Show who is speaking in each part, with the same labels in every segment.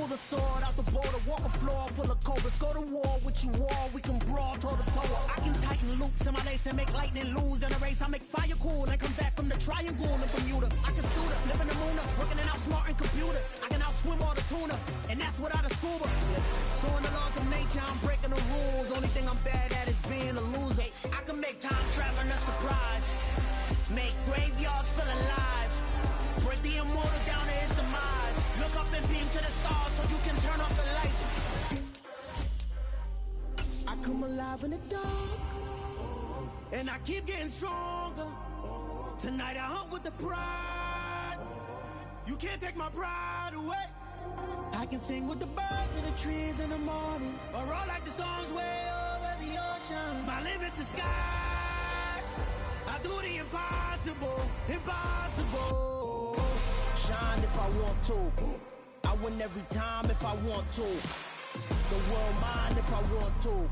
Speaker 1: pull the sword out the border, walk a floor full of cobras. Go to war with you all, we can brawl toe to toe. I can tighten loops in my lace and make lightning lose in a race. I make fire cool and come back from the triangle in Bermuda. I can shoot up, live in the moon up, working and outsmarting computers. I can outswim all the tuna, and that's without a scuba. So in the laws of nature, I'm breaking the rules. Only thing I'm bad at is being a loser. I can make time traveling a surprise, make graveyards feel alive, break the immortal down to his demise. Look up and beam to the stars so you can turn off the lights. I come alive in the dark, and I keep getting stronger. Tonight I hunt with the pride. You can't take my pride away. I can sing with the birds in the trees in the morning, or roll like the storms way over the ocean. My limit's the sky. I do the impossible, impossible. Shine if I want to. I win every time if I want to. The world mine if I want to.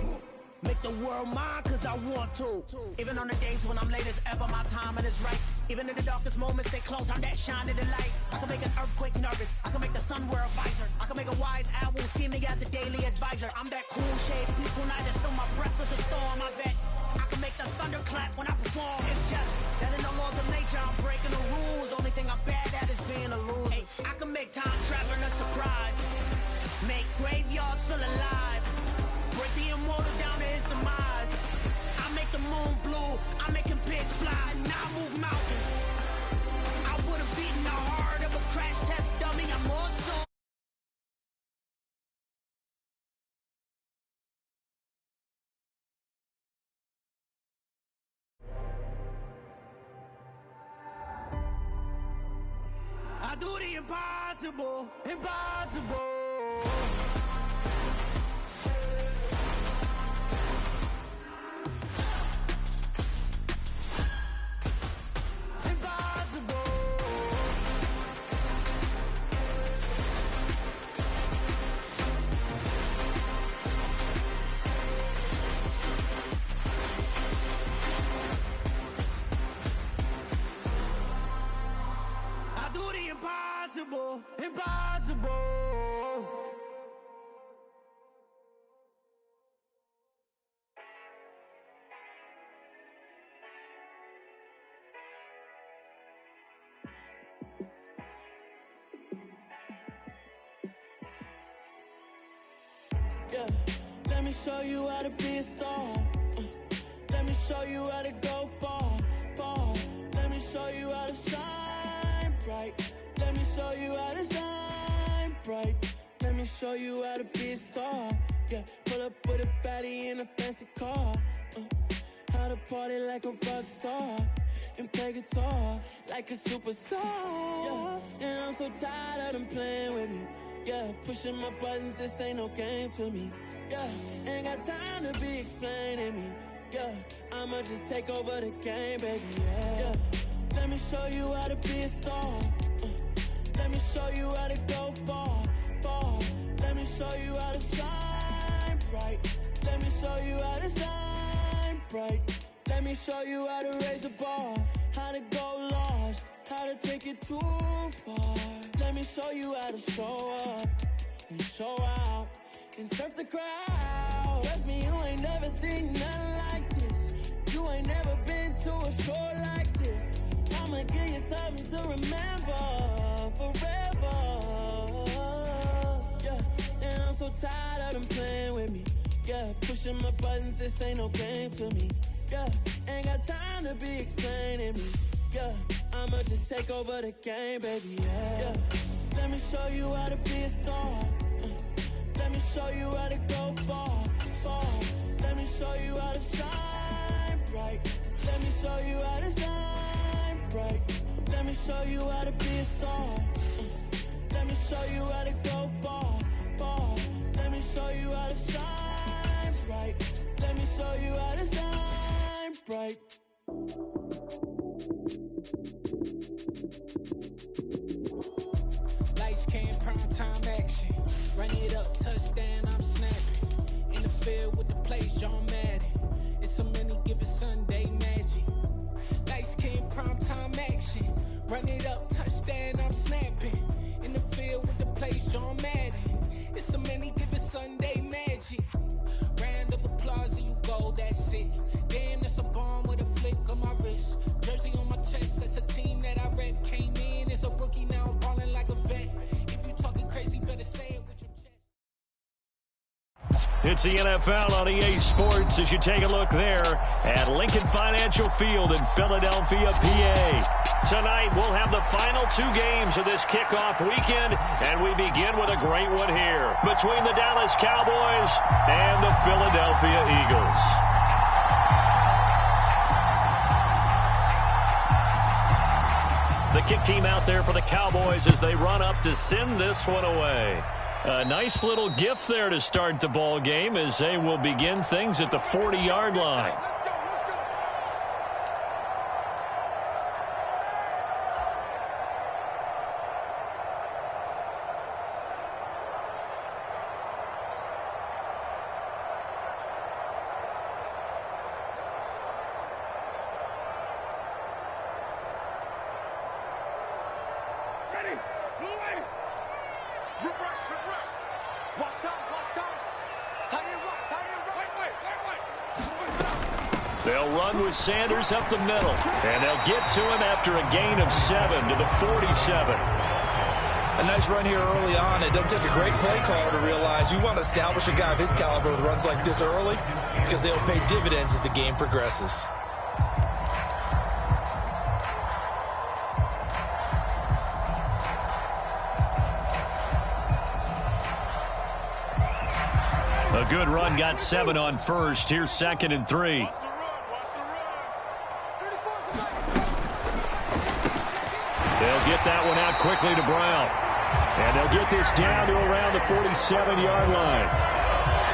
Speaker 1: Make the world mine cause I want to. Even on the days when I'm late as ever, my timing is right. Even in the darkest moments, stay close, I'm that shine in the light. I can make an earthquake nervous, I can make the sun wear a visor. I can make a wise owl see me as a daily advisor. I'm that cool shade, peaceful night, and still my breath is a storm, I bet. I can make the thunder clap when I perform. It's just that in the laws of nature, I'm breaking the rules. Only thing I'm bad at is being a loser. Hey, I can make time traveling a surprise, make graveyards feel alive, break the immortal down to his demise. I make the moon blue, I'm making pigs fly, now I move mountains. I would've beaten the heart of a crash test dummy, I'm more so. I do the impossible, impossible. Impossible, impossible.
Speaker 2: Yeah, let me show you how to be a star. Let me show you how to go far, far. Let me show you how to shine bright. Let me show you how to shine bright. Let me show you how to be a star. Yeah, pull up with a baddie in a fancy car. How to party like a rock star and play guitar like a superstar. Yeah, and I'm so tired of them playing with me. Yeah, pushing my buttons, this ain't no game to me. Yeah, ain't got time to be explaining me. Yeah, I'ma just take over the game, baby. Yeah, let me show you how to be a star. Let me show you how to go far, far. Let me show you how to shine bright. Let me show you how to shine bright. Let me show you how to raise the bar, how to go large, how to take it too far. Let me show you how to show up and show out and surf the crowd. Trust me, you ain't never seen nothing like this. You ain't never been to a show like this. I'ma give you something to remember forever. Yeah, and I'm so tired of them playing with me. Yeah, pushing my buttons, this ain't no game to me. Yeah, ain't got time to be explaining me. Yeah, I'ma just take over the game, baby. Yeah, let me show you how to be a star. Let me show you how to go far, far. Let me show you how to shine bright. Let me show you how to shine bright. Let me show you how to be a star. Let me show you how to go far, far. Let me show you how to shine bright. Let me show you how to shine bright.
Speaker 3: Lights came, prime time action. Run it up, touchdown, I'm snapping. In the field with the plays, John Madden. It's so many, give it Sunday magic. Lights came, prime time action. Run it up, touchdown, I'm snapping. In the field with the plays, John Madden. that's it. Damn, that's a bomb with a flick on my wrist. Jersey on my chest, that's a team that I rep. Came in as a rookie, now I'm balling like a vet. If you talking crazy, better say it with your chest.
Speaker 4: It's the NFL on EA Sports as you take a look there at Lincoln Financial Field in Philadelphia, PA. Tonight, we'll have the final two games of this kickoff weekend, and we begin with a great one here between the Dallas Cowboys and the Philadelphia Eagles. The kick team out there for the Cowboys as they run up to send this one away. A nice little gift there to start the ball game as they will begin things at the 40-yard line. They'll run with Sanders up the middle, and they'll get to him after a gain of 7 to the 47.
Speaker 5: A nice run here early on. It doesn't take a great play caller to realize you want to establish a guy of his caliber with runs like this early because they'll pay dividends as the game progresses.
Speaker 4: A good run got 7 on first. Here's 2nd and 3. They'll get that one out quickly to Brown. And they'll get this down to around the 47-yard line.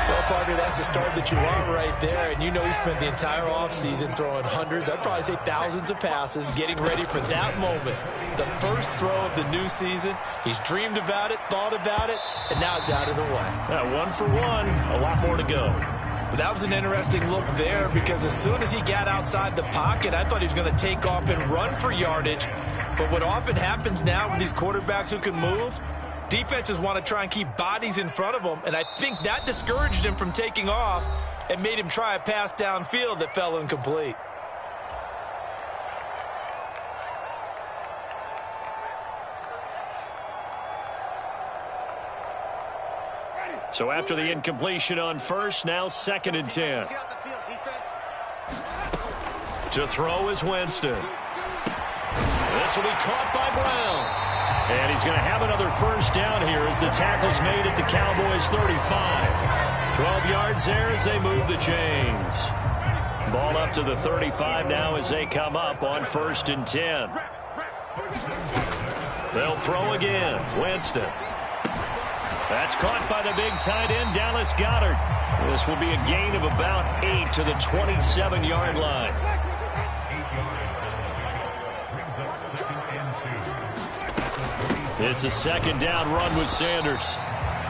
Speaker 5: Well, partner, that's the start that you want right there. And you know he spent the entire offseason throwing hundreds, I'd probably say thousands of passes, getting ready for that moment. The first throw of the new season. He's dreamed about it, thought about it, and now it's out of the way.
Speaker 4: 1 for 1, a lot more to go.
Speaker 5: But that was an interesting look there because as soon as he got outside the pocket, I thought he was going to take off and run for yardage. But what often happens now with these quarterbacks who can move, defenses want to try and keep bodies in front of them, and I think that discouraged him from taking off and made him try a pass downfield that fell incomplete.
Speaker 4: So after the incompletion on first, now 2nd and 10. To throw is Winston. This will be caught by Brown. And he's going to have another first down here as the tackle's made at the Cowboys' 35. 12 yards there as they move the chains. Ball up to the 35 now as they come up on 1st and 10. They'll throw again. Winston. That's caught by the big tight end, Dallas Goedert. This will be a gain of about 8 to the 27-yard line. It's a 2nd down run with Sanders.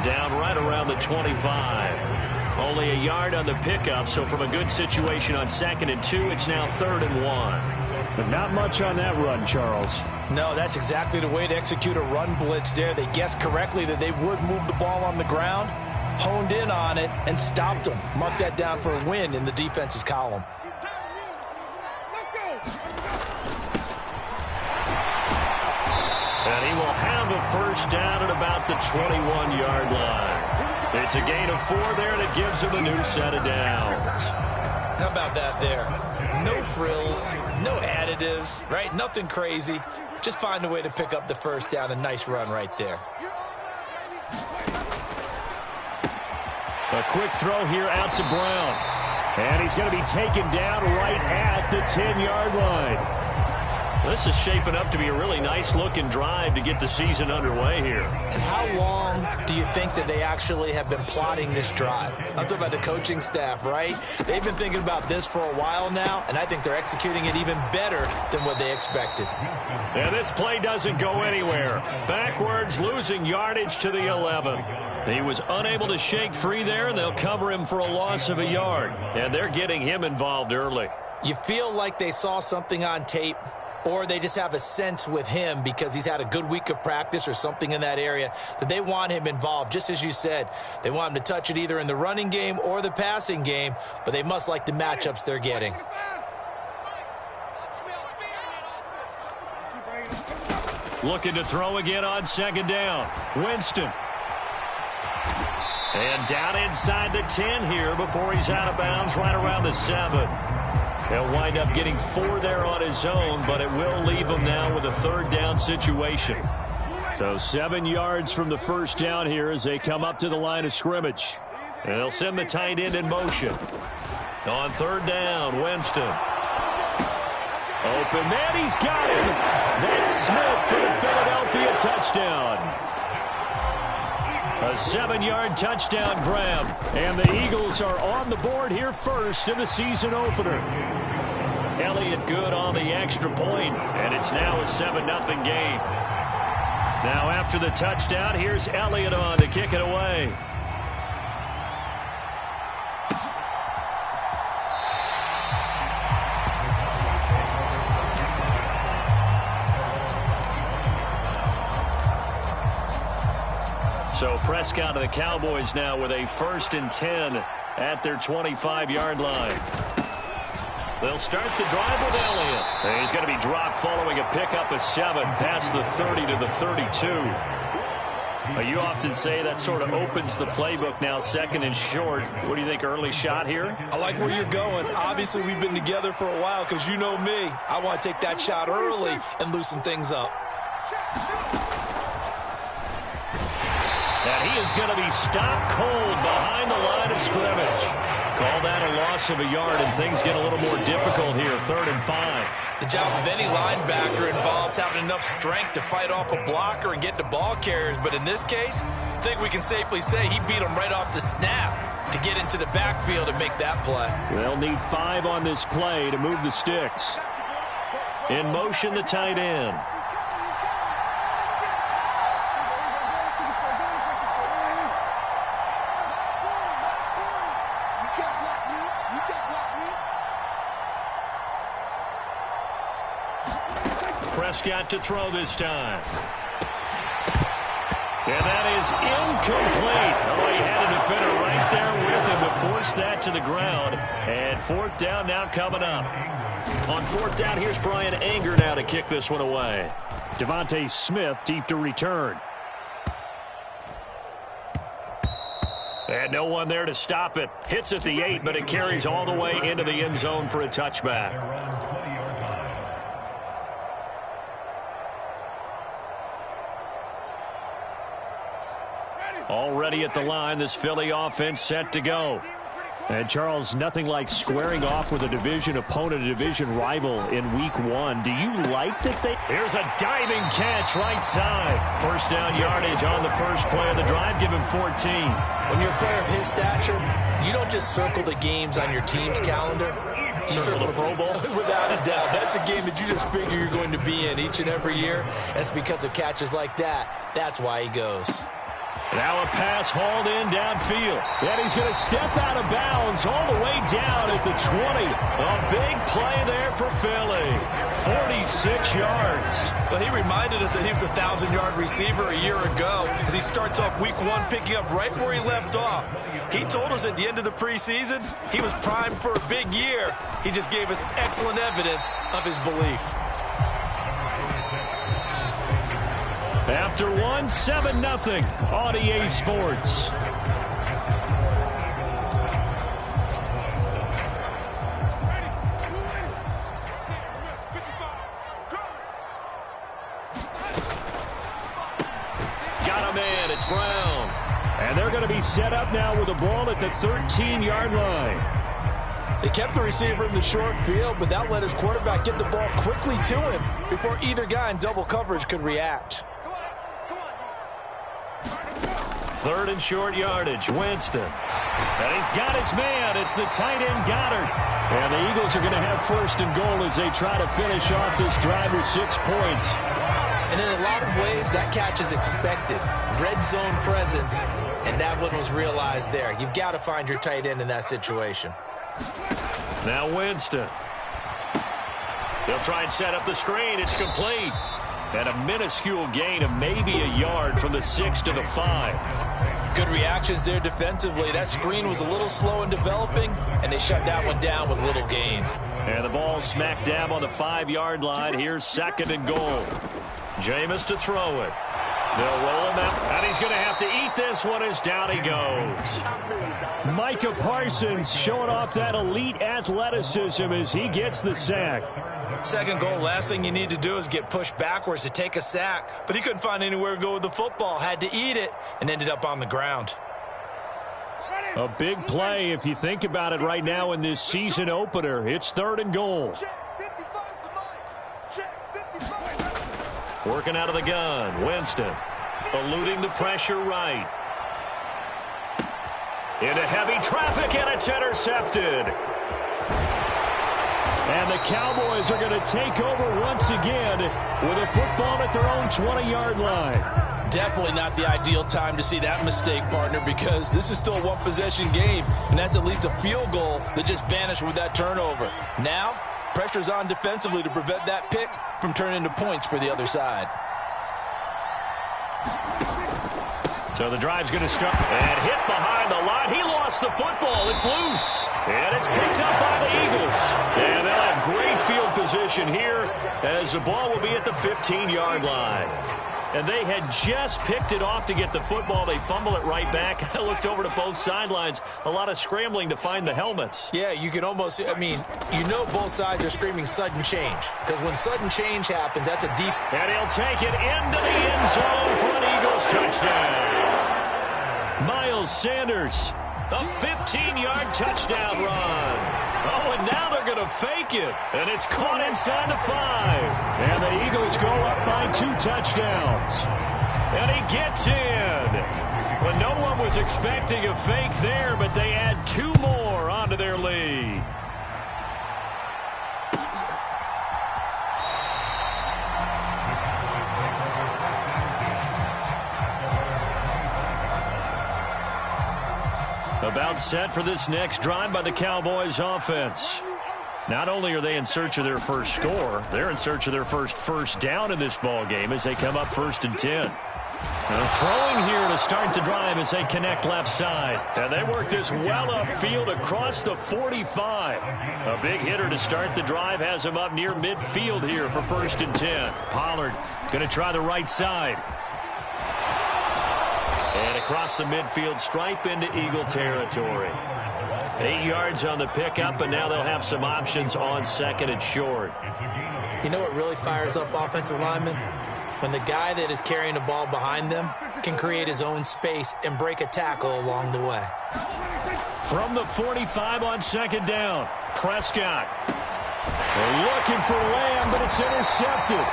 Speaker 4: Down right around the 25. Only a yard on the pickup, so from a good situation on 2nd and 2, it's now 3rd and 1. But not much on that run, Charles.
Speaker 5: No, that's exactly the way to execute a run blitz there. They guessed correctly that they would move the ball on the ground, honed in on it, and stopped them. Mark that down for a win in the defense's column.
Speaker 4: And he will have a first down at about the 21-yard line. It's a gain of 4 there, and it gives him a new set of downs.
Speaker 5: How about that there? No frills, no additives, right? Nothing crazy. Just find a way to pick up the first down. A nice run right there.
Speaker 4: A quick throw here out to Brown. And he's going to be taken down right at the 10-yard line. This is shaping up to be a really nice-looking drive to get the season underway here.
Speaker 5: And how long do you think that they actually have been plotting this drive? I'm talking about the coaching staff, right? They've been thinking about this for a while now, and I think they're executing it even better than what they expected.
Speaker 4: And this play doesn't go anywhere. Backwards, losing yardage to the 11. He was unable to shake free there, and they'll cover him for a loss of a yard. And they're getting him involved early.
Speaker 5: You feel like they saw something on tape or they just have a sense with him because he's had a good week of practice or something in that area that they want him involved. Just as you said, they want him to touch it either in the running game or the passing game, but they must like the matchups they're getting.
Speaker 4: Looking to throw again on second down. Winston. And down inside the 10 here before he's out of bounds right around the 7. He'll wind up getting 4 there on his own, but it will leave him now with a third down situation. So 7 yards from the first down here as they come up to the line of scrimmage. And they'll send the tight end in motion. On third down, Winston. Open man, he's got him. That's Smith for the Philadelphia touchdown. A 7-yard touchdown grab. And the Eagles are on the board here first in the season opener. Elliott good on the extra point, and it's now a 7-0 game. Now after the touchdown, here's Elliott on to kick it away. So Prescott and the Cowboys now with a 1st and 10 at their 25-yard line. They'll start the drive with Elliott. And he's going to be dropped following a pickup of 7 past the 30 to the 32. You often say that sort of opens the playbook now, 2nd and short. What do you think, early shot here?
Speaker 5: I like where you're going. Obviously, we've been together for a while because you know me. I want to take that shot early and loosen things up.
Speaker 4: And he is going to be stopped cold behind the line of scrimmage. Call that a loss of a yard, and things get a little more difficult here, 3rd and 5.
Speaker 5: The job of any linebacker involves having enough strength to fight off a blocker and get to ball carriers. But in this case, I think we can safely say he beat him right off the snap to get into the backfield and make that play.
Speaker 4: They'll need 5 on this play to move the sticks. In motion, the tight end. Prescott to throw this time. And that is incomplete. Oh, he had a defender right there with him to force that to the ground. And 4th down now coming up. On 4th down, here's Brian Anger now to kick this one away. Devontae Smith deep to return. And no one there to stop it. Hits at the 8, but it carries all the way into the end zone for a touchback. Already at the line, this Philly offense set to go. And, Charles, nothing like squaring off with a division opponent, a division rival in week 1. Do you like that they... Here's a diving catch right side. 1st down yardage on the first play of the drive. Give him 14.
Speaker 5: When you're a player of his stature, you don't just circle the games on your team's calendar. You circle the Pro Bowl. Without a doubt. That's a game that you just figure you're going to be in each and every year. That's because of catches like that. That's why he goes.
Speaker 4: Now a pass hauled in downfield. And he's going to step out of bounds all the way down at the 20. A big play there for Philly. 46 yards.
Speaker 5: Well, he reminded us that he was a 1,000-yard receiver a year ago as he starts off week 1 picking up right where he left off. He told us at the end of the preseason he was primed for a big year. He just gave us excellent evidence of his belief.
Speaker 4: After 1, 7-0 on EA Sports. Got a man, it's Brown. And they're going to be set up now with the ball at the 13-yard line.
Speaker 5: They kept the receiver in the short field, but that let his quarterback get the ball quickly to him before either guy in double coverage could react.
Speaker 4: 3rd and short yardage, Winston. And he's got his man. It's the tight end, Goddard. And the Eagles are going to have 1st and goal as they try to finish off this drive with 6 points.
Speaker 5: And in a lot of ways, that catch is expected. Red zone presence, and that one was realized there. You've got to find your tight end in that situation.
Speaker 4: Now Winston. They'll try and set up the screen. It's complete. And a minuscule gain of maybe a yard from the 6 to the 5.
Speaker 5: Good reactions there defensively. That screen was a little slow in developing, and they shut that one down with little gain.
Speaker 4: And the ball smack dab on the 5-yard line. Here's 2nd and goal. Jameis to throw it. They'll roll him out, and he's going to have to eat this one as down he goes. Micah Parsons showing off that elite athleticism as he gets the sack.
Speaker 5: 2nd goal, last thing you need to do is get pushed backwards to take a sack. But he couldn't find anywhere to go with the football. Had to eat it and ended up on the ground.
Speaker 4: A big play if you think about it right now in this season opener. It's 3rd and goal. Working out of the gun. Winston eluding the pressure right. Into heavy traffic, and it's intercepted. And the Cowboys are going to take over once again with a football at their own 20-yard line.
Speaker 5: Definitely not the ideal time to see that mistake, partner, because this is still a one-possession game, and that's at least a field goal that just vanished with that turnover. Now, pressure's on defensively to prevent that pick from turning into points for the other side.
Speaker 4: So the drive's going to start and hit behind the line. He lost the football. It's loose. And it's picked up by the Eagles. And they'll have great field position here as the ball will be at the 15-yard line. And they had just picked it off to get the football. They fumble it right back. I looked over to both sidelines. A lot of scrambling to find the helmets.
Speaker 5: Yeah, you can almost, both sides are screaming sudden change. Because when sudden change happens, that's a deep.
Speaker 4: And he'll take it into the end zone for an Eagles touchdown. Miles Sanders, a 15-yard touchdown run. Oh, and now they're going to fake it. And it's caught inside the 5. And the Eagles go up by 2 touchdowns. And he gets in. Well, no one was expecting a fake there, but they add 2 more onto their lead. About set for this next drive by the Cowboys offense. Not only are they in search of their first score, they're in search of their first down in this ball game as they come up 1st and 10. They're throwing here to start the drive as they connect left side. And they work this well upfield across the 45. A big hitter to start the drive has him up near midfield here for 1st and 10. Pollard going to try the right side. And across the midfield stripe into Eagle territory. 8 yards on the pickup, and now they'll have some options on 2nd and short.
Speaker 5: You know what really fires up offensive linemen? When the guy that is carrying the ball behind them can create his own space and break a tackle along the way.
Speaker 4: From the 45 on 2nd down, Prescott. They're looking for Lamb, but it's intercepted.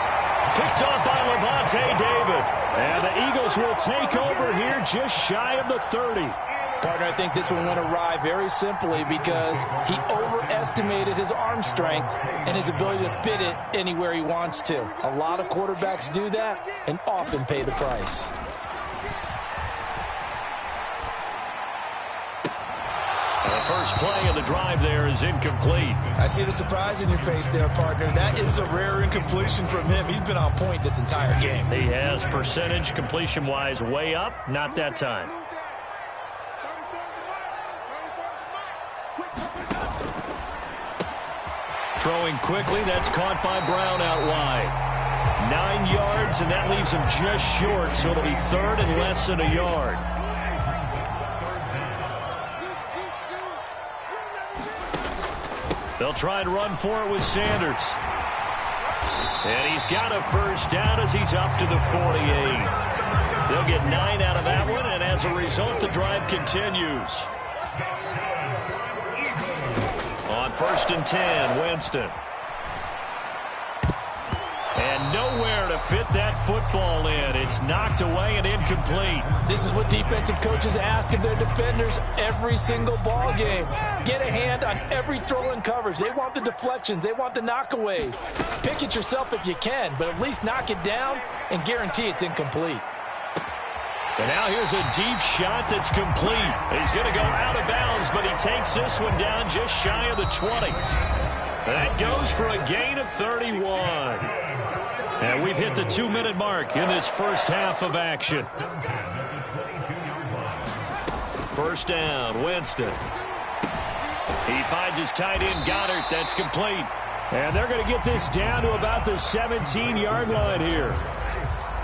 Speaker 4: Picked off by Levante David. And the Eagles will take over here just shy of the 30.
Speaker 5: Partner, I think this one went awry very simply because he overestimated his arm strength and his ability to fit it anywhere he wants to. A lot of quarterbacks do that and often pay the price.
Speaker 4: The first play of the drive there is incomplete.
Speaker 5: I see the surprise in your face there, partner. That is a rare incompletion from him. He's been on point this entire game.
Speaker 4: He has percentage completion-wise way up, not that time. Throwing quickly, that's caught by Brown out wide. 9 yards, and that leaves him just short, so it'll be 3rd and less than a yard. They'll try and run for it with Sanders. And he's got a first down as he's up to the 48. They'll get 9 out of that one, and as a result, the drive continues. On 1st and 10, Winston. And nowhere to fit that football in. It's knocked away and incomplete.
Speaker 5: This is what defensive coaches ask of their defenders every single ball game. Get a hand on every throw in coverage. They want the deflections. They want the knockaways. Pick it yourself if you can, but at least knock it down and guarantee it's incomplete.
Speaker 4: And now here's a deep shot that's complete. He's going to go out of bounds, but he takes this one down just shy of the 20. That goes for a gain of 31. And we've hit the 2-minute mark in this first half of action. First down, Winston. He finds his tight end, Goddard. That's complete. And they're going to get this down to about the 17-yard line here.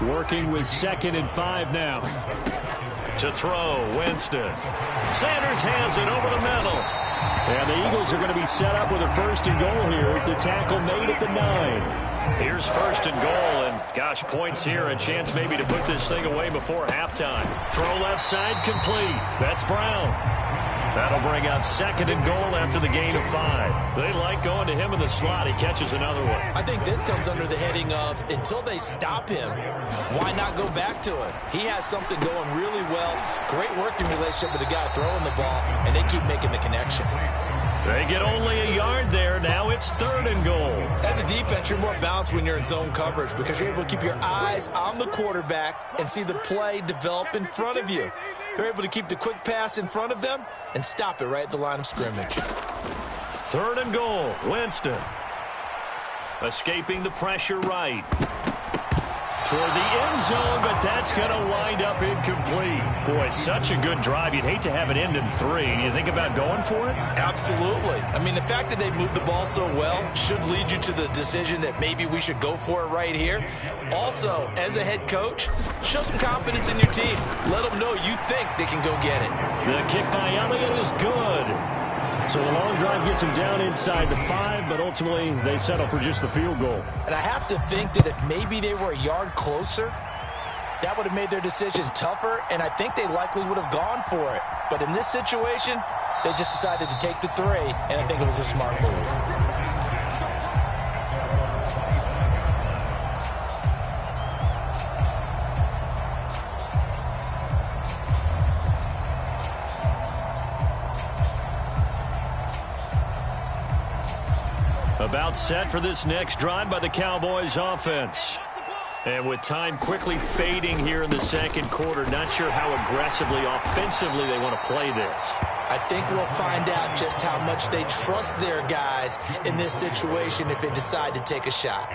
Speaker 4: Working with 2nd and 5 now. To throw, Winston. Sanders has it over the middle. And the Eagles are going to be set up with a 1st and goal here as the tackle made at the 9. Here's 1st and goal, and gosh, points here, a chance maybe to put this thing away before halftime. Throw left side, complete. That's Brown. That'll bring up 2nd and goal after the gain of 5. They like going to him in the slot. He catches another one.
Speaker 5: I think this comes under the heading of until they stop him, why not go back to it? He has something going really well. Great working relationship with the guy throwing the ball, and they keep making the connection.
Speaker 4: They get only a yard there. Now it's 3rd and goal.
Speaker 5: As a defense, you're more balanced when you're in zone coverage because you're able to keep your eyes on the quarterback and see the play develop in front of you. They're able to keep the quick pass in front of them and stop it right at the line of scrimmage.
Speaker 4: 3rd and goal, Winston. Escaping the pressure right. Toward the end zone, but that's going to wind up incomplete. Boy, such a good drive. You'd hate to have it end in 3. Do you think about going for it?
Speaker 5: Absolutely. I mean, the fact that they moved the ball so well should lead you to the decision that maybe we should go for it right here. Also, as a head coach, show some confidence in your team. Let them know you think they can go get it.
Speaker 4: The kick by Elliott is good. So a long drive gets them down inside the 5, but ultimately they settle for just the field goal.
Speaker 5: And I have to think that if maybe they were a yard closer, that would have made their decision tougher, and I think they likely would have gone for it. But in this situation, they just decided to take the 3, and I think it was a smart move.
Speaker 4: About set for this next drive by the Cowboys offense. And with time quickly fading here in the 2nd quarter, not sure how aggressively, offensively they want to play this.
Speaker 5: I think we'll find out just how much they trust their guys in this situation if they decide to take a shot.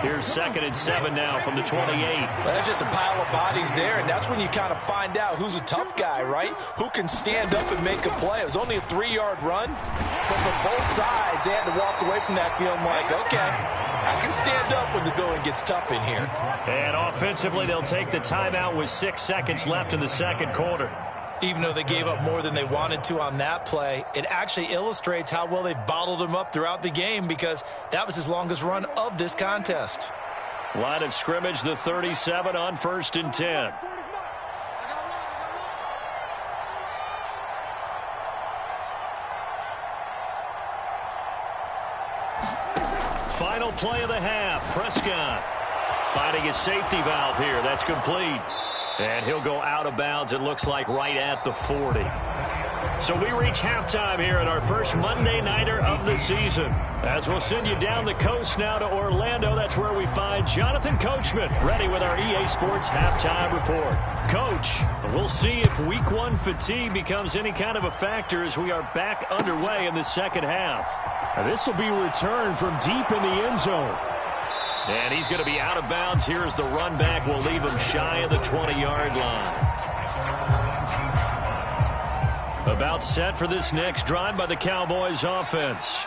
Speaker 4: Here's 2nd and 7 now from the 28.
Speaker 5: Well, there's just a pile of bodies there, and that's when you kind of find out who's a tough guy, right? Who can stand up and make a play. It was only a 3-yard run, but from both sides, they had to walk away from that feeling like, okay, I can stand up when the going gets tough in here.
Speaker 4: And offensively, they'll take the timeout with 6 seconds left in the 2nd quarter.
Speaker 5: Even though they gave up more than they wanted to on that play, it actually illustrates how well they've bottled him up throughout the game because that was his longest run of this contest.
Speaker 4: Line of scrimmage, the 37 on 1st and 10. Final play of the half. Prescott finding his safety valve here. That's complete. And he'll go out of bounds, it looks like, right at the 40. So we reach halftime here at our first Monday Nighter of the season. As we'll send you down the coast now to Orlando, that's where we find Jonathan Coachman, ready with our EA Sports Halftime Report. Coach, we'll see if Week 1 fatigue becomes any kind of a factor as we are back underway in the 2nd half. Now, this will be returned from deep in the end zone. And he's going to be out of bounds here as the run back will leave him shy of the 20-yard line. About set for this next drive by the Cowboys offense.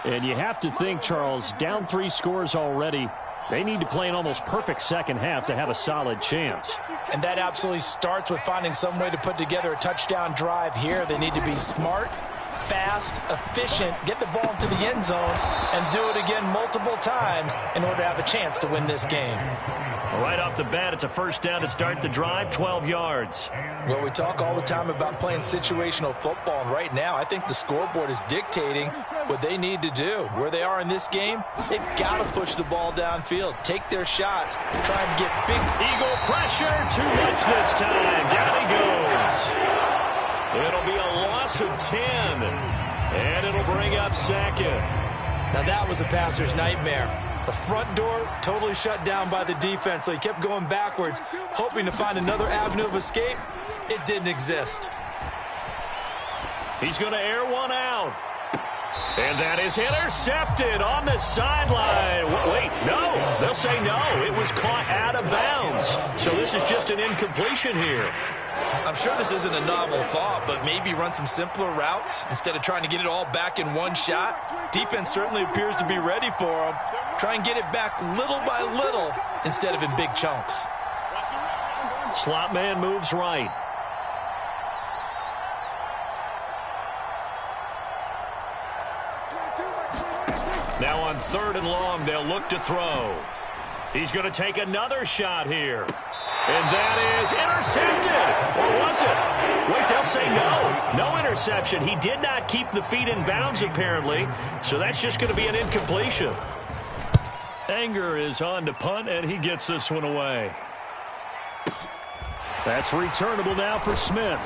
Speaker 4: And you have to think, Charles, down 3 scores already. They need to play an almost perfect 2nd half to have a solid chance.
Speaker 5: And that absolutely starts with finding some way to put together a touchdown drive here. They need to be smart, fast, efficient, get the ball into the end zone, and do it again multiple times in order to have a chance to win this game.
Speaker 4: Right off the bat, it's a 1st down to start the drive, 12 yards.
Speaker 5: Well, we talk all the time about playing situational football, and right now I think the scoreboard is dictating what they need to do. Where they are in this game, they've got to push the ball downfield, take their shots, try and get big.
Speaker 4: Eagle pressure, too much this time. Down he goes. It'll be a loss of 10, and it'll bring up 2nd.
Speaker 5: Now that was a passer's nightmare. The front door totally shut down by the defense, so he kept going backwards, hoping to find another avenue of escape. It didn't exist.
Speaker 4: He's going to air one out. And that is intercepted on the sideline. Wait, no. They'll say no. It was caught out of bounds. So this is just an incompletion here.
Speaker 5: I'm sure this isn't a novel thought, but maybe run some simpler routes instead of trying to get it all back in one shot. Defense certainly appears to be ready for them. Try and get it back little by little instead of in big chunks.
Speaker 4: Slot man moves right. Now on 3rd and long, they'll look to throw. He's going to take another shot here. And that is intercepted. Or was it? Wait, they'll say no. No interception. He did not keep the feet in bounds, apparently. So that's just going to be an incompletion. Anger is on to punt, and he gets this one away. That's returnable now for Smith.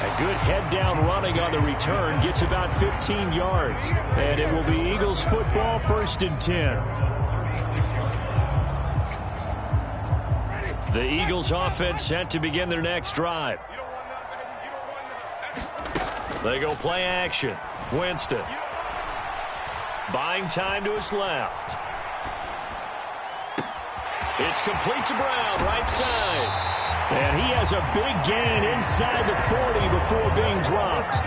Speaker 4: A good head-down running on the return. Gets about 15 yards. And it will be Eagles football, 1st and 10. The Eagles offense set to begin their next drive. They go play action. Winston. Buying time to his left. It's complete to Brown, right side. And he has a big gain inside the 40 before being dropped.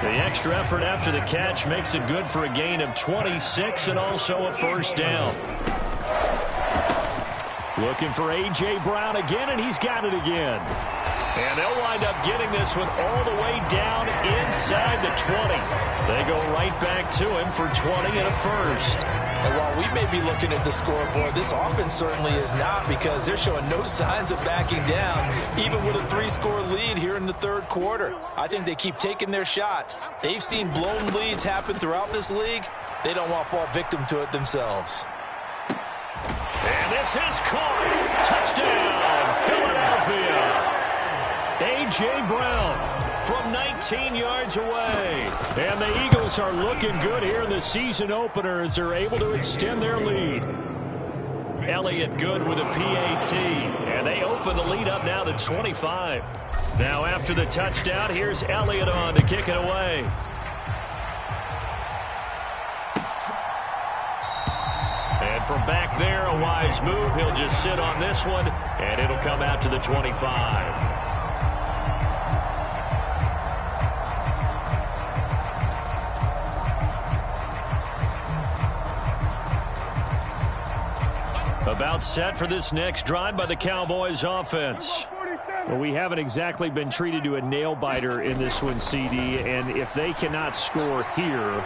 Speaker 4: The extra effort after the catch makes it good for a gain of 26 and also a 1st down. Looking for A.J. Brown again, and he's got it again. And they'll wind up getting this one all the way down inside the 20. They go right back to him for 20 and a 1st.
Speaker 5: And while we may be looking at the scoreboard, this offense certainly is not, because they're showing no signs of backing down, even with a 3-score lead here in the 3rd quarter. I think they keep taking their shots. They've seen blown leads happen throughout this league. They don't want to fall victim to it themselves.
Speaker 4: And this is caught. Touchdown, Philadelphia. A.J. Brown from 19 yards away. And the Eagles are looking good here in the season opener as they're able to extend their lead. Elliott good with a PAT. And they open the lead up now to 25. Now after the touchdown, here's Elliott on to kick it away. And from back there, a wise move. He'll just sit on this one, and it'll come out to the 25. About set for this next drive by the Cowboys offense. Well, we haven't exactly been treated to a nail-biter in this one, CD, and if they cannot score here,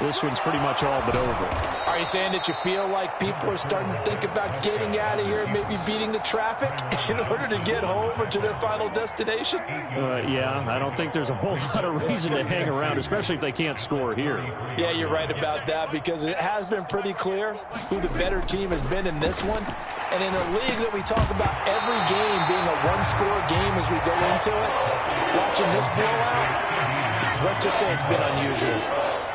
Speaker 4: this one's pretty much all but over.
Speaker 5: Are you saying that you feel like people are starting to think about getting out of here, maybe beating the traffic in order to get home or to their final destination?
Speaker 4: Yeah, I don't think there's a whole lot of reason to hang around, especially if they can't score here.
Speaker 5: Yeah, you're right about that, because it has been pretty clear who the better team has been in this one. And in a league that we talk about every game being a one-score game as we go into it, watching this blowout, let's just say it's been unusual.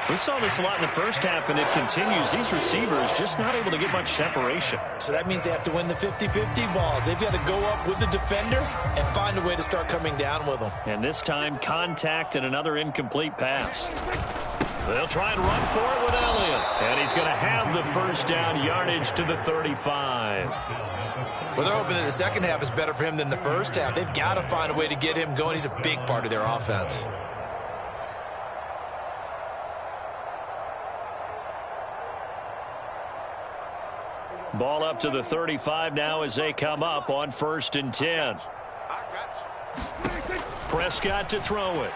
Speaker 4: We saw this a lot in the first half, and it continues. These receivers just not able to get much separation.
Speaker 5: So that means they have to win the 50-50 balls. They've got to go up with the defender and find a way to start coming down with them.
Speaker 4: And this time, contact and another incomplete pass. They'll try and run for it with Elliott. And he's going to have the 1st down, yardage to the 35.
Speaker 5: Well, they're hoping that the second half is better for him than the first half. They've got to find a way to get him going. He's a big part of their offense.
Speaker 4: Ball up to the 35 now as they come up on 1st and 10. Prescott to throw it.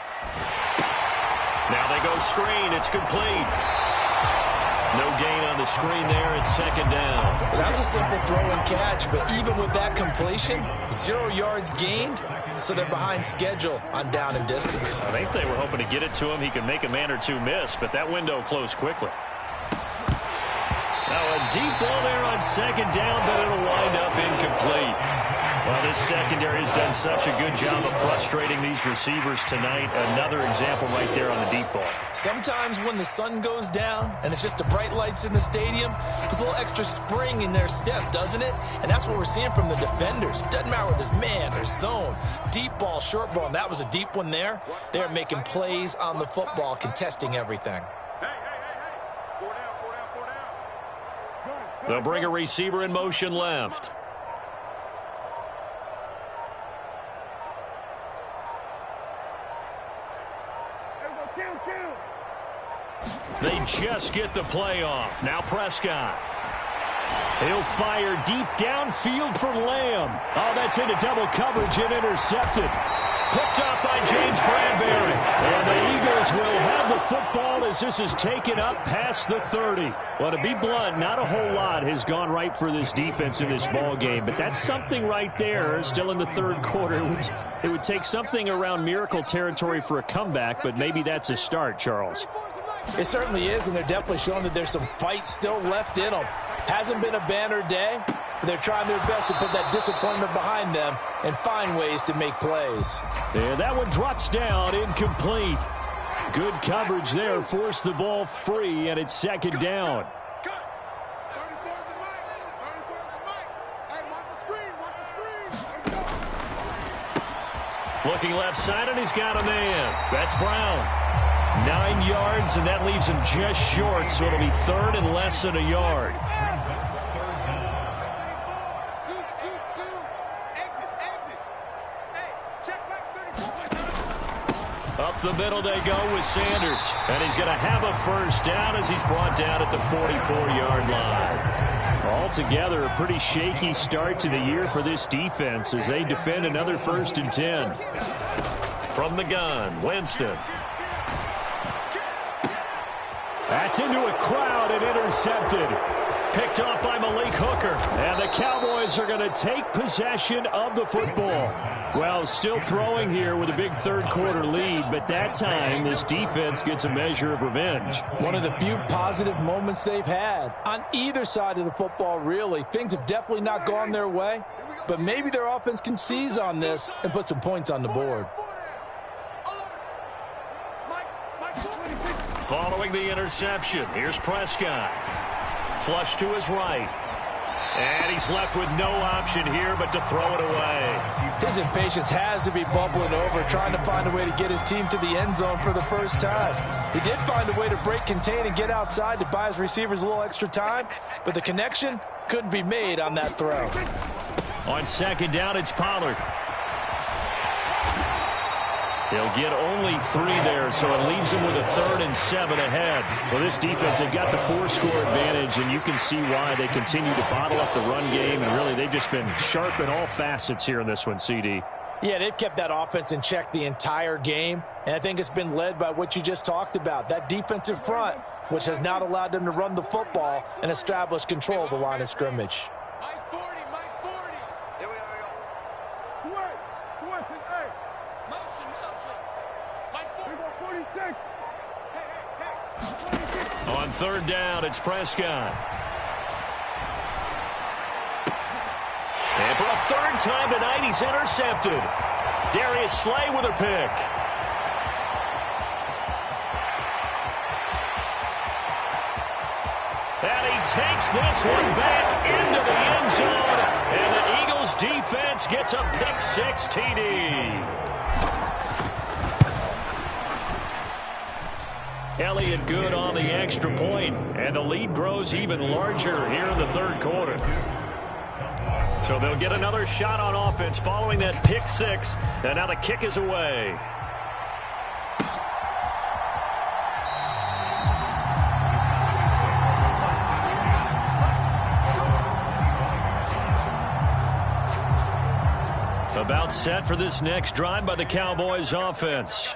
Speaker 4: Now they go screen. It's complete. No gain on the screen there. It's 2nd down.
Speaker 5: Well, that was a simple throw and catch, but even with that completion, 0 yards gained, so they're behind schedule on down and distance.
Speaker 4: I think they were hoping to get it to him. He could make a man or two miss, but that window closed quickly. Now a deep ball there on 2nd down, but it'll wind up incomplete. Well, this secondary has done such a good job of frustrating these receivers tonight. Another example right there on the deep ball.
Speaker 5: Sometimes when the sun goes down and it's just the bright lights in the stadium, there's a little extra spring in their step, doesn't it? And that's what we're seeing from the defenders. Doesn't matter whether it's man or zone, deep ball, short ball, and that was a deep one there. They're making plays on the football, contesting everything.
Speaker 4: They'll bring a receiver in motion left. They just get the play off. Now Prescott. He'll fire deep downfield for Lamb. Oh, that's into double coverage and intercepted. Picked up by James Bradbury. And the Eagles will have the football as this is taken up past the 30. Well, to be blunt, not a whole lot has gone right for this defense in this ball game, but that's something right there. Still in the third quarter. It would take something around miracle territory for a comeback, but maybe that's a start, Charles.
Speaker 5: It certainly is, and they're definitely showing that there's some fight still left in them. Hasn't been a banner day, but they're trying their best to put that disappointment behind them and find ways to make plays.
Speaker 4: And that one drops down, incomplete. Good coverage there, forced the ball free, and it's second down. Looking left side, and he's got a man. That's Brown. 9 yards, and that leaves him just short, so it'll be third and less than a yard. Up the middle they go with Sanders, and he's going to have a first down as he's brought down at the 44-yard line. Altogether, a pretty shaky start to the year for this defense as they defend another 1st and 10. From the gun, Winston. That's into a crowd and intercepted. Picked off by Malik Hooker. And the Cowboys are going to take possession of the football. Well, still throwing here with a big third quarter lead, but that time this defense gets a measure of revenge.
Speaker 5: One of the few positive moments they've had on either side of the football, really. Things have definitely not gone their way, but maybe their offense can seize on this and put some points on the board.
Speaker 4: Following the interception, here's Prescott. Flush to his right. And he's left with no option here but to throw it away.
Speaker 5: His impatience has to be bubbling over, trying to find a way to get his team to the end zone for the first time. He did find a way to break contain and get outside to buy his receivers a little extra time, but the connection couldn't be made on that throw.
Speaker 4: On second down, it's Pollard. They'll get only 3 there, so it leaves them with a 3rd and 7 ahead. Well, this defense, they've got the 4-score advantage, and you can see why they continue to bottle up the run game, and really they've just been sharp in all facets here in this one, CD.
Speaker 5: Yeah, they've kept that offense in check the entire game, and I think it's been led by what you just talked about, that defensive front, which has not allowed them to run the football and establish control of the line of scrimmage.
Speaker 6: Mike 40, Mike 40. Here we go. Switch, hey. Motion. Mike 40. 46. Hey.
Speaker 4: On third down, it's Prescott. And for a 3rd time tonight, he's intercepted. Darius Slay with a pick. And he takes this one back into the end zone. And the Eagles defense gets a pick-6 TD. Elliott good on the extra point, and the lead grows even larger here in the third quarter. So they'll get another shot on offense following that pick-6, and now the kick is away. About set for this next drive by the Cowboys offense.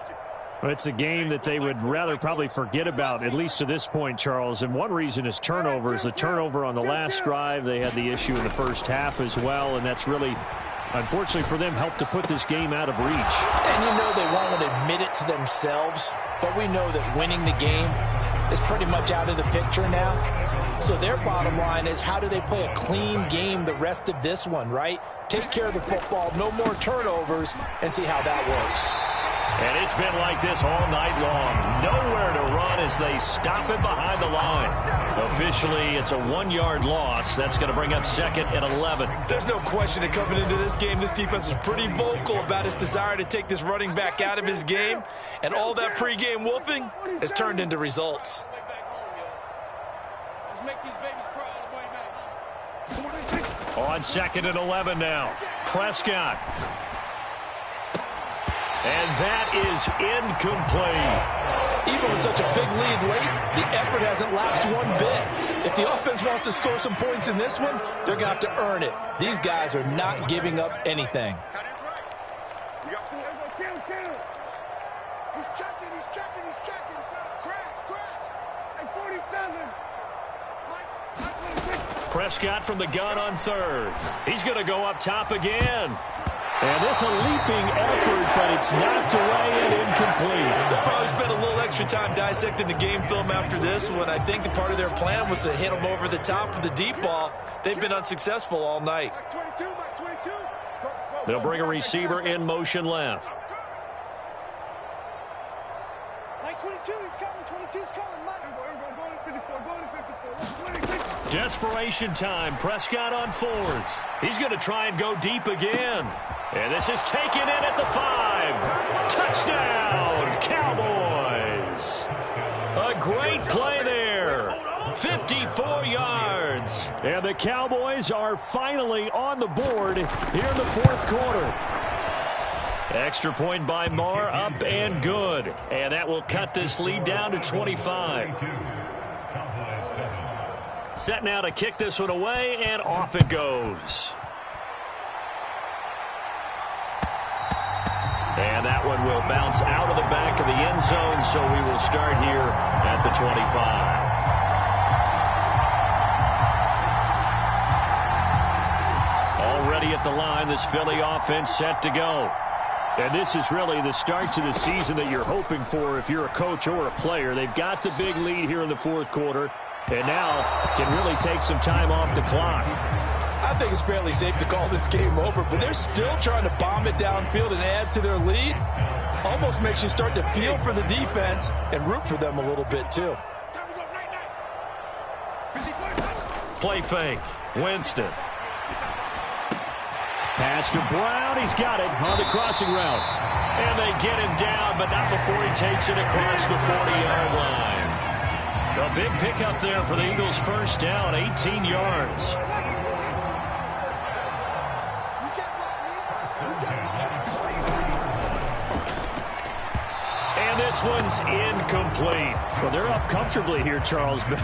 Speaker 7: Well, it's a game that they would rather probably forget about, at least to this point, Charles. And one reason is turnovers. The turnover on the last drive, they had the issue in the first half as well, and that's really, unfortunately for them, helped to put this game out of reach.
Speaker 5: And you know they won't admit it to themselves, but we know that winning the game is pretty much out of the picture now. So their bottom line is, how do they play a clean game the rest of this one, right? Take care of the football, no more turnovers, and see how that works.
Speaker 4: And it's been like this all night long. Nowhere to run as they stop it behind the line. Officially, it's a 1-yard loss. That's going to bring up 2nd and 11.
Speaker 5: There's no question that coming into this game, this defense was pretty vocal about its desire to take this running back out of his game. And all that pregame wolfing has turned into results.
Speaker 6: Let's make these babies cry all the way back.
Speaker 4: On 2nd and 11 now. Prescott. And that is incomplete.
Speaker 5: Even with such a big lead late, the effort hasn't lapsed one bit. If the offense wants to score some points in this one, they're going to have to earn it. These guys are not giving up anything.
Speaker 6: We got 4. He's checking. Crash. Hey, 47.
Speaker 4: Prescott from the gun on 3rd. He's going to go up top again.
Speaker 7: And this a leaping effort, but it's knocked away and incomplete.
Speaker 5: They'll probably spend a little extra time dissecting the game film after this one. I think the part of their plan was to hit them over the top of the deep ball. They've been unsuccessful all night.
Speaker 6: Max 22.
Speaker 4: They'll bring a receiver in motion left.
Speaker 6: Mike 22, he's coming. 22's coming, Mike.
Speaker 4: Desperation time. Prescott on 4th. He's going to try and go deep again. And this is taken in at the 5. Touchdown, Cowboys. A great play there. 54 yards.
Speaker 7: And the Cowboys are finally on the board here in the 4th quarter.
Speaker 4: Extra point by Marr, up and good. And that will cut this lead down to 25. Set now to kick this one away, and off it goes. And that one will bounce out of the back of the end zone, so we will start here at the 25. Already at the line, this Philly offense set to go.
Speaker 7: And this is really the start to the season that you're hoping for if you're a coach or a player. They've got the big lead here in the 4th quarter, and now can really take some time off the clock.
Speaker 5: I think it's fairly safe to call this game over, but they're still trying to bomb it downfield and add to their lead. Almost makes you start to feel for the defense and root for them a little bit, too.
Speaker 4: Play fake. Winston.
Speaker 7: Pass to Brown. He's got it on the crossing route.
Speaker 4: And they get him down, but not before he takes it across the 40-yard line. A big pickup there for the Eagles' first down, 18 yards. And this one's incomplete.
Speaker 7: Well, they're up comfortably here, Charles, but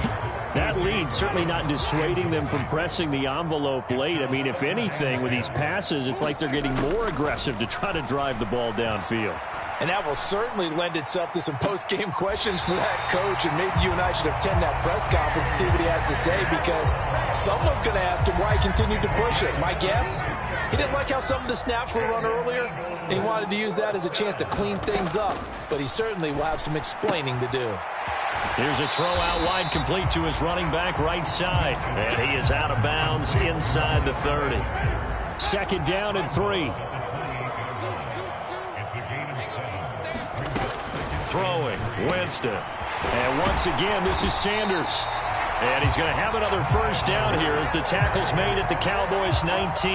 Speaker 7: that lead certainly not dissuading them from pressing the envelope late. I mean, if anything, with these passes, it's like they're getting more aggressive to try to drive the ball downfield.
Speaker 5: And that will certainly lend itself to some post-game questions for that coach, and maybe you and I should attend that press conference to see what he has to say, because someone's going to ask him why he continued to push it. My guess, he didn't like how some of the snaps were run earlier, and he wanted to use that as a chance to clean things up, but he certainly will have some explaining to do.
Speaker 4: Here's a throw out wide, complete to his running back right side, and he is out of bounds inside the 30.
Speaker 7: 2nd down and 3.
Speaker 4: Throwing, Winston.
Speaker 7: And once again, this is Sanders.
Speaker 4: And he's going to have another first down here as the tackle's made at the Cowboys' 19.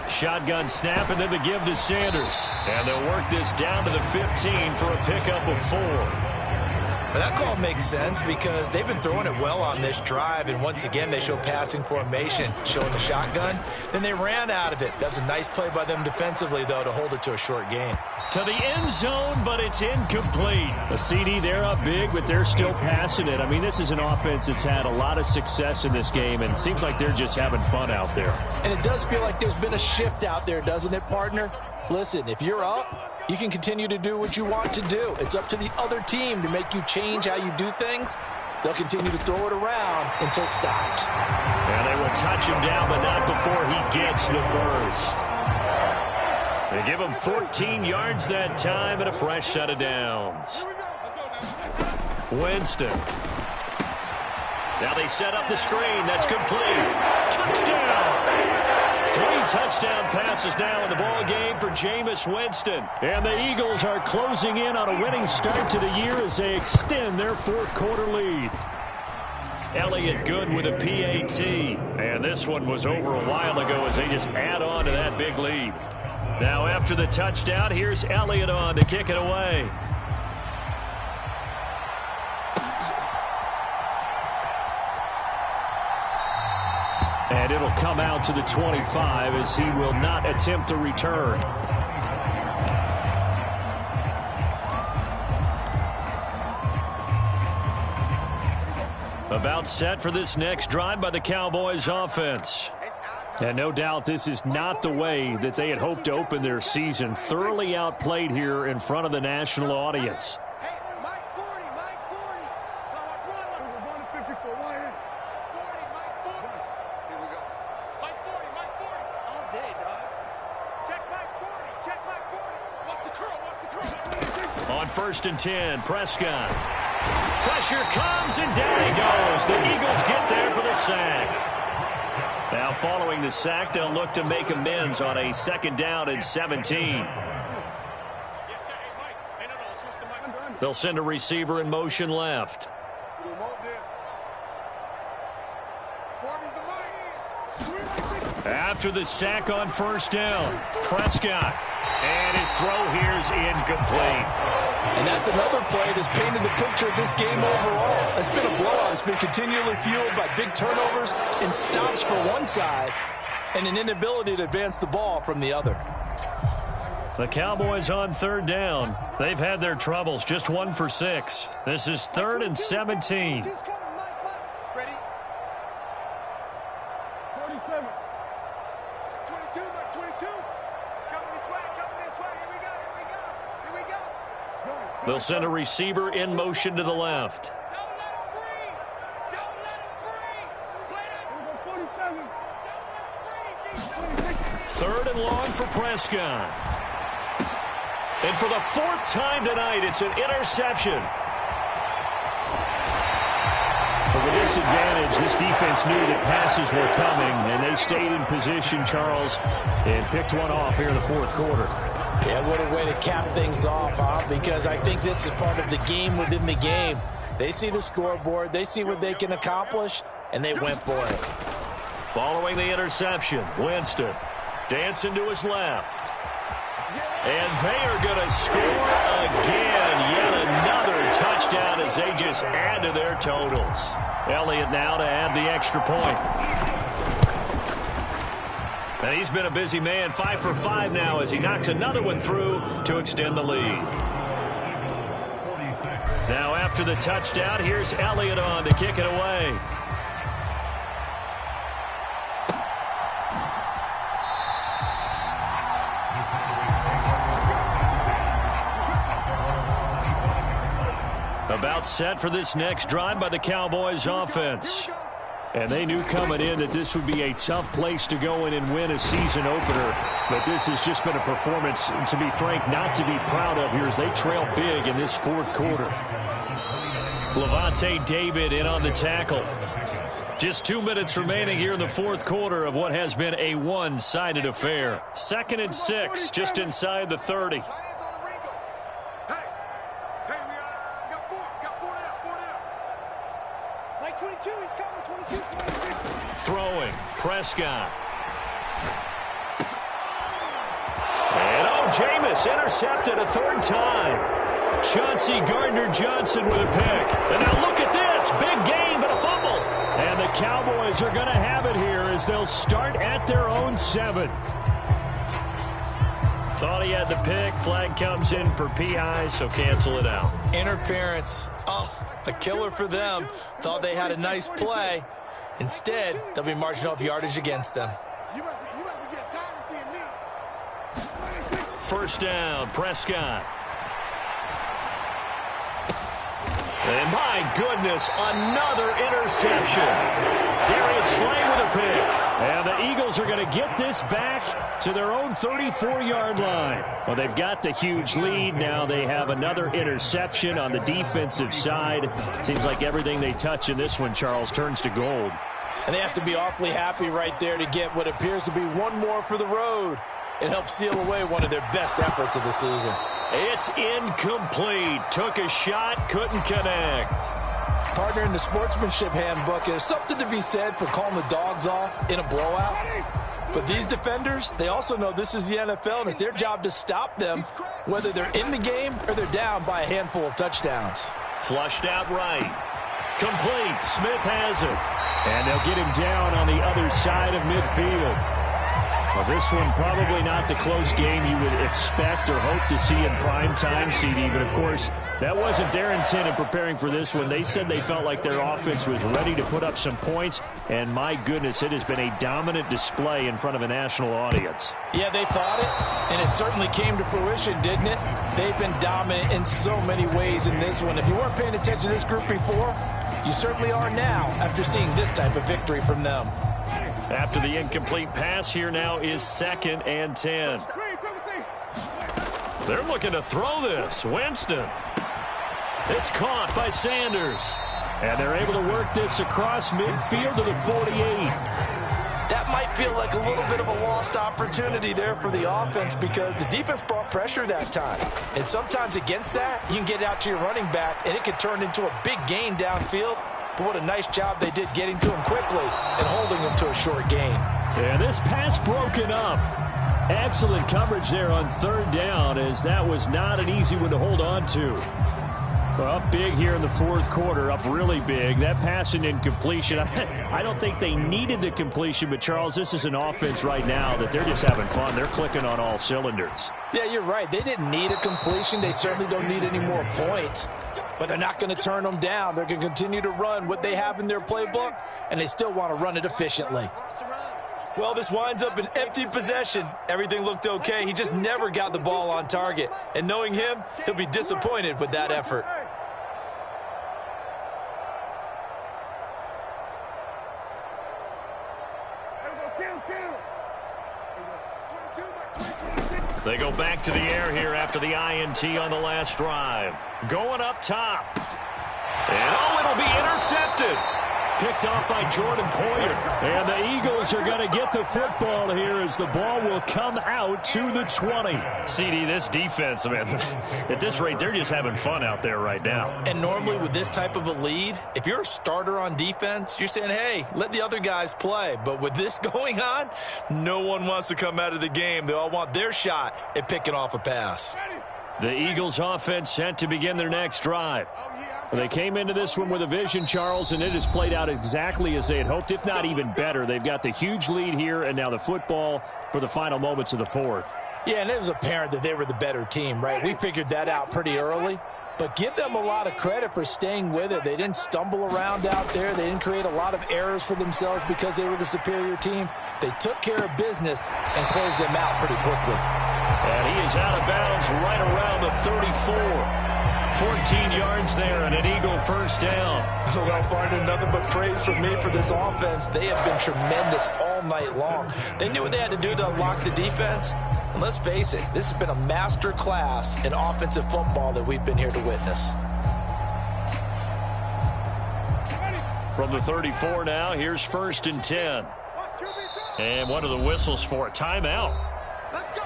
Speaker 4: Shotgun snap, and then the give to Sanders. And they'll work this down to the 15 for a pickup of 4.
Speaker 5: But that call makes sense because they've been throwing it well on this drive, and once again they show passing formation, showing the shotgun. Then they ran out of it. That's a nice play by them defensively, though, to hold it to a short gain.
Speaker 4: To the end zone, but it's incomplete.
Speaker 7: A CD, they're up big, but they're still passing it. I mean, this is an offense that's had a lot of success in this game, and it seems like they're just having fun out there.
Speaker 5: And it does feel like there's been a shift out there, doesn't it, partner? Listen, if you're up, you can continue to do what you want to do. It's up to the other team to make you change how you do things. They'll continue to throw it around until stopped.
Speaker 4: And they will touch him down, but not before he gets the first. They give him 14 yards that time and a fresh set of downs. Winston. Now they set up the screen. That's complete. Touchdown! 3 touchdown passes now in the ball game for Jameis Winston.
Speaker 7: And the Eagles are closing in on a winning start to the year as they extend their fourth quarter lead.
Speaker 4: Elliott good with a PAT. And this one was over a while ago as they just add on to that big lead. Now after the touchdown, here's Elliott on to kick it away.
Speaker 7: And it'll come out to the 25 as he will not attempt a return.
Speaker 4: About set for this next drive by the Cowboys offense.
Speaker 7: And no doubt this is not the way that they had hoped to open their season. Thoroughly outplayed here in front of the national audience.
Speaker 4: On 1st and 10, Prescott. Pressure comes, and down he goes. The Eagles get there for the sack. Now, following the sack, they'll look to make amends on a 2nd down and 17. They'll send a receiver in motion left. After the sack on 1st down, Prescott. And his throw here's incomplete.
Speaker 5: And that's another play that's painted the picture of this game overall. It's been a blowout. It's been continually fueled by big turnovers and stops for one side and an inability to advance the ball from the other.
Speaker 4: The Cowboys on 3rd down. They've had their troubles, just 1 for 6. This is 3rd and 17. They'll send a receiver in motion to the left. Third and long for Prescott. And for the 4th time tonight, it's an interception.
Speaker 7: But with this advantage, this defense knew that passes were coming, and they stayed in position, Charles, and picked one off here in the 4th quarter.
Speaker 5: Yeah, what a way to cap things off, huh? Because I think this is part of the game within the game. They see the scoreboard, they see what they can accomplish, and they went for it.
Speaker 4: Following the interception, Winston dancing to his left. And they are going to score again. Yet another touchdown as they just add to their totals. Elliott now to add the extra point. And he's been a busy man, 5 for 5 now as he knocks another one through to extend the lead. Now after the touchdown, here's Elliott on to kick it away. About set for this next drive by the Cowboys offense. And they knew coming in that this would be a tough place to go in and win a season opener. But this has just been a performance, to be frank, not to be proud of here as they trail big in this 4th quarter. Lavonte David in on the tackle. Just 2 minutes remaining here in the 4th quarter of what has been a one-sided affair. 2nd and 6, just inside the 30. Throwing, Prescott. And Jameis intercepted a 3rd time. Chauncey Gardner-Johnson with a pick. And now look at this. Big game, but a fumble.
Speaker 7: And the Cowboys are going to have it here as they'll start at their own 7.
Speaker 4: Thought he had the pick. Flag comes in for PI, so cancel it out.
Speaker 5: Interference. Oh, a killer for them. Thought they had a nice play. Instead, they'll be marching off yardage against them.
Speaker 6: You must be getting tired of seeing me.
Speaker 4: 1st down, Prescott. And my goodness, another interception. Darius Slay with a pick.
Speaker 7: And the Eagles Eagles are going to get this back to their own 34-yard line. Well, they've got the huge lead. Now they have another interception on the defensive side. Seems like everything they touch in this one, Charles, turns to gold.
Speaker 5: And they have to be awfully happy right there to get what appears to be one more for the road. It helps seal away one of their best efforts of the season.
Speaker 4: It's incomplete. Took a shot, couldn't connect.
Speaker 5: Partner, in the sportsmanship handbook, there's something to be said for calling the dogs off in a blowout. But these defenders, they also know this is the NFL, and it's their job to stop them, whether they're in the game or they're down by a handful of touchdowns.
Speaker 4: Flushed out right. Complete. Smith has it.
Speaker 7: And they'll get him down on the other side of midfield. Well, this one probably not the close game you would expect or hope to see in prime time, CD. But, of course, that wasn't their intent in preparing for this one. They said they felt like their offense was ready to put up some points. And, my goodness, it has been a dominant display in front of a national audience.
Speaker 5: Yeah, they thought it, and it certainly came to fruition, didn't it? They've been dominant in so many ways in this one. If you weren't paying attention to this group before, you certainly are now after seeing this type of victory from them.
Speaker 4: After the incomplete pass, here now is 2nd and 10. They're looking to throw this. Winston. It's caught by Sanders.
Speaker 7: And they're able to work this across midfield to the 48.
Speaker 5: That might feel like a little bit of a lost opportunity there for the offense because the defense brought pressure that time. And sometimes against that, you can get out to your running back, and it could turn into a big gain downfield. But what a nice job they did getting to him quickly and holding him to a short gain.
Speaker 7: Yeah, this pass broken up. Excellent coverage there on 3rd down, as that was not an easy one to hold on to. Well, up big here in the 4th quarter, up really big. That pass and incompletion, I don't think they needed the completion, but Charles, this is an offense right now that they're just having fun. They're clicking on all cylinders.
Speaker 5: Yeah, you're right. They didn't need a completion. They certainly don't need any more points. But they're not going to turn them down. They're going to continue to run what they have in their playbook, and they still want to run it efficiently. Well, this winds up an empty possession. Everything looked okay. He just never got the ball on target. And knowing him, he'll be disappointed with that effort.
Speaker 4: They go back to the air here after the INT on the last drive. Going up top. And, oh, it'll be intercepted. Picked off by Jordan Poyer.
Speaker 7: And the Eagles are going to get the football here as the ball will come out to the 20.
Speaker 4: CD, this defense, man, at this rate, they're just having fun out there right now.
Speaker 5: And normally with this type of a lead, if you're a starter on defense, you're saying, hey, let the other guys play. But with this going on, no one wants to come out of the game. They all want their shot at picking off a pass.
Speaker 7: The Eagles offense set to begin their next drive. They came into this one with a vision, Charles, and it has played out exactly as they had hoped, if not even better. They've got the huge lead here, and now the football for the final moments of the 4th.
Speaker 5: Yeah, and it was apparent that they were the better team, right? We figured that out pretty early. But give them a lot of credit for staying with it. They didn't stumble around out there. They didn't create a lot of errors for themselves because they were the superior team. They took care of business and closed them out pretty quickly.
Speaker 4: And he is out of bounds right around the 34. 14 yards there and an Eagle first down.
Speaker 5: Well, partner, nothing but praise from me for this offense. They have been tremendous all night long. They knew what they had to do to unlock the defense. And let's face it, this has been a master class in offensive football that we've been here to witness.
Speaker 4: From the 34 now, here's 1st and 10. And one of the whistles for a timeout.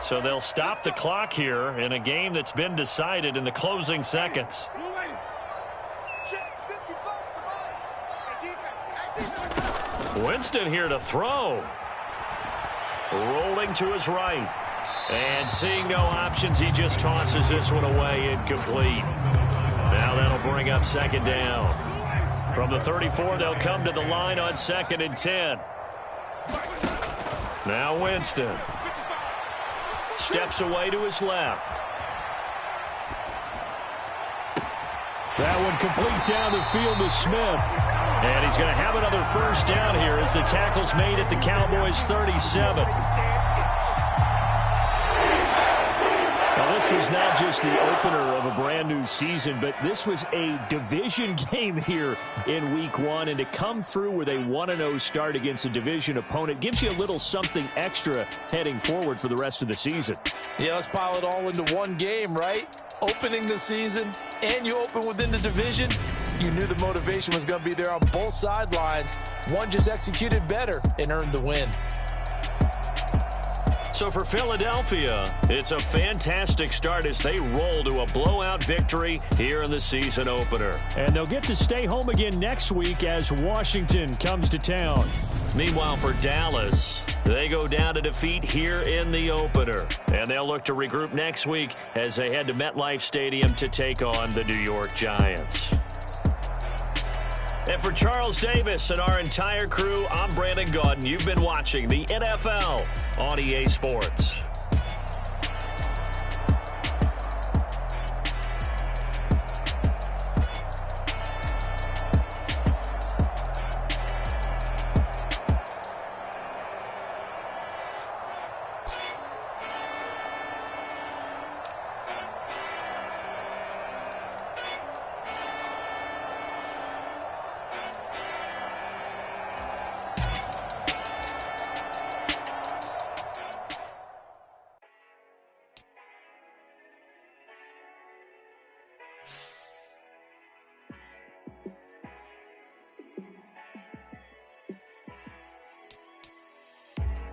Speaker 4: So they'll stop the clock here in a game that's been decided in the closing seconds. Winston here to throw. Rolling to his right. And seeing no options, he just tosses this one away, incomplete. Now that'll bring up 2nd down. From the 34, they'll come to the line on 2nd and 10. Now Winston. Steps away to his left.
Speaker 7: That one complete down the field to Smith.
Speaker 4: And he's going to have another first down here as the tackle's made at the Cowboys' 37.
Speaker 7: Well, this was not just the opener of a brand new season, but this was a division game here in week one. And to come through with a 1-0 start against a division opponent gives you a little something extra heading forward for the rest of the season.
Speaker 5: Yeah, let's pile it all into one game, right? Opening the season, and you open within the division. You knew the motivation was going to be there on both sidelines. One just executed better and earned the win.
Speaker 4: So for Philadelphia, it's a fantastic start as they roll to a blowout victory here in the season opener.
Speaker 7: And they'll get to stay home again next week as Washington comes to town.
Speaker 4: Meanwhile, for Dallas, they go down to defeat here in the opener. And they'll look to regroup next week as they head to MetLife Stadium to take on the New York Giants. And for Charles Davis and our entire crew, I'm Brandon Gaudin. You've been watching the NFL on EA Sports.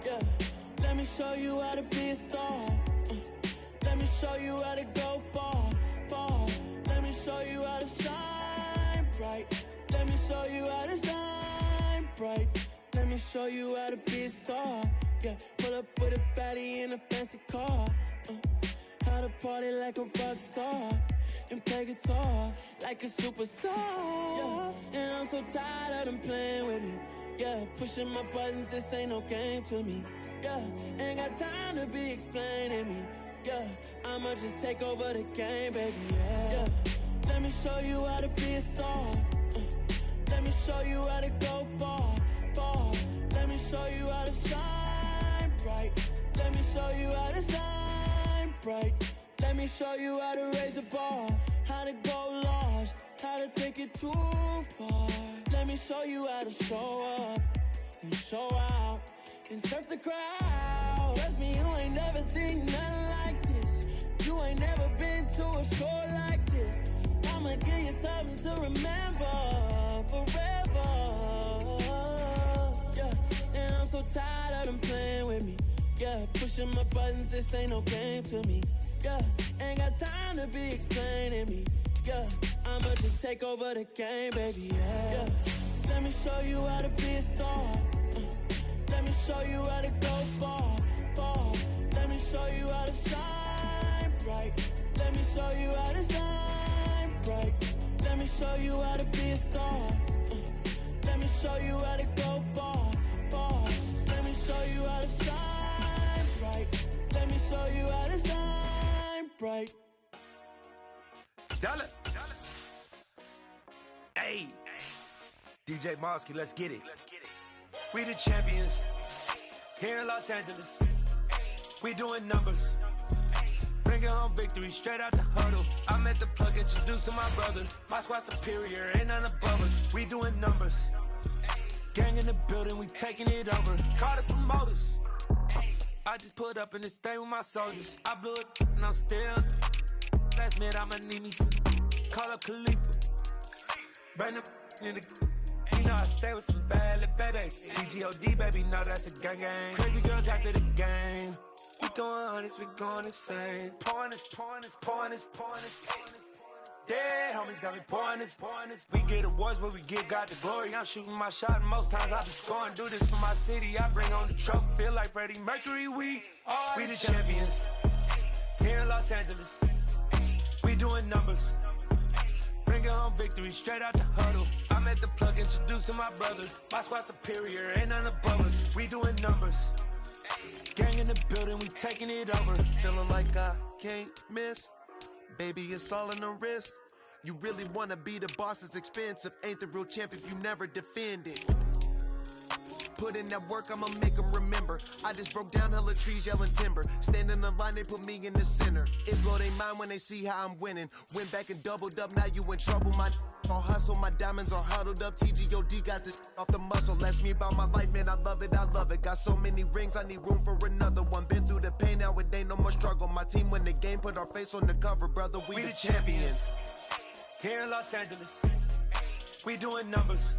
Speaker 2: Yeah, let me show you how to be a star. Let me show you how to go far, far. Let me show you how to shine bright. Let me show you how to shine bright. Let me show you how to be a star. Yeah, pull up with a baddie in a fancy car. How to party like a rock star and play guitar like a superstar. Yeah, and I'm so tired of them playing with me. Yeah, pushing my buttons, this ain't no game to me. Yeah, ain't got time to be explaining me. Yeah, I'ma just take over the game, baby. Yeah, let me show you how to be a star. Let me show you how to go far, far. Let me show you how to shine bright. Let me show you how to shine bright. Let me show you how to raise a bar, how to go large, how to take it too far. Let me show you how to show up and show out and surf the crowd. Trust me, you ain't never seen nothing like this. You ain't never been to a show like this. I'ma give you something to remember forever. Yeah, and I'm so tired of them playing with me. Yeah, pushing my buttons, this ain't no game to me. Yeah, ain't got time to be explaining me. Yeah, I'ma just take over the game, baby. Yeah, let me show you how to be a star. Let me show you how to go far, far. Let me show you how to shine bright. Let me show you how to shine bright. Let me show you how to be a star. Let me show you how to go far, far. Let me show you how to shine bright. Let me show you how to shine bright.
Speaker 8: Dollar. Hey, DJ Mosky, let's get it. We the champions here in Los Angeles. We doing numbers. Bringing home victory straight out the huddle. I'm at the plug, introduced to my brother. My squad superior, ain't none above us. We doing numbers. Gang in the building, we taking it over. Call the promoters. I just put up in this thing with my soldiers. I blew it and I'm still. Last minute, I'ma need me some. Call up Khalifa. Bring them in the. You know I stay with some bad little baby. TGOD, baby, know that's a gang gang. Crazy girls after the game. We throwing hundreds, we going insane. Pouring this. Dead homies got me pouring this. We get awards, but we give God the glory. I'm shooting my shot, and most times I be scoring. Do this for my city, I bring on the trophy. Feel like Freddie Mercury, we the champions. Here in Los Angeles, we doing numbers. Bringing home victory straight out the huddle. I'm at the plug, introduced to my brother. My squad superior, ain't none above us. We doing numbers. Gang in the building, we taking it over.
Speaker 9: Feeling like I can't miss. Baby, it's all in the wrist. You really wanna be the boss, it's expensive. Ain't the real champ if you never defend it. put in that work, I'ma make them remember. I just broke down hella trees, yelling timber. Stand in the line, they put me in the center. It blow they mind when they see how I'm winning. Went back and doubled up, now you in trouble. My all hustle, my diamonds are huddled up. TGOD got this off the muscle. Ask me about my life, man, I love it, I love it. Got so many rings, I need room for another one. Been through the pain, now it ain't no more struggle. My team win the game, put our face on the cover, brother. We the champions.
Speaker 8: Here in Los Angeles, we doing numbers.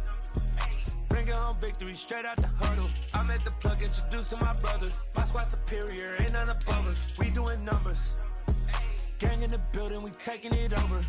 Speaker 8: Bringing home victory straight out the huddle. I'm at the plug, introduced to my brothers. My squad superior, ain't none above us. We doing numbers. Gang in the building, we taking it over.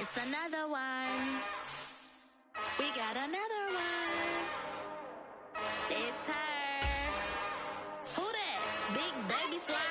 Speaker 10: It's another one. We got another one. It's her. Who that? Big baby slide.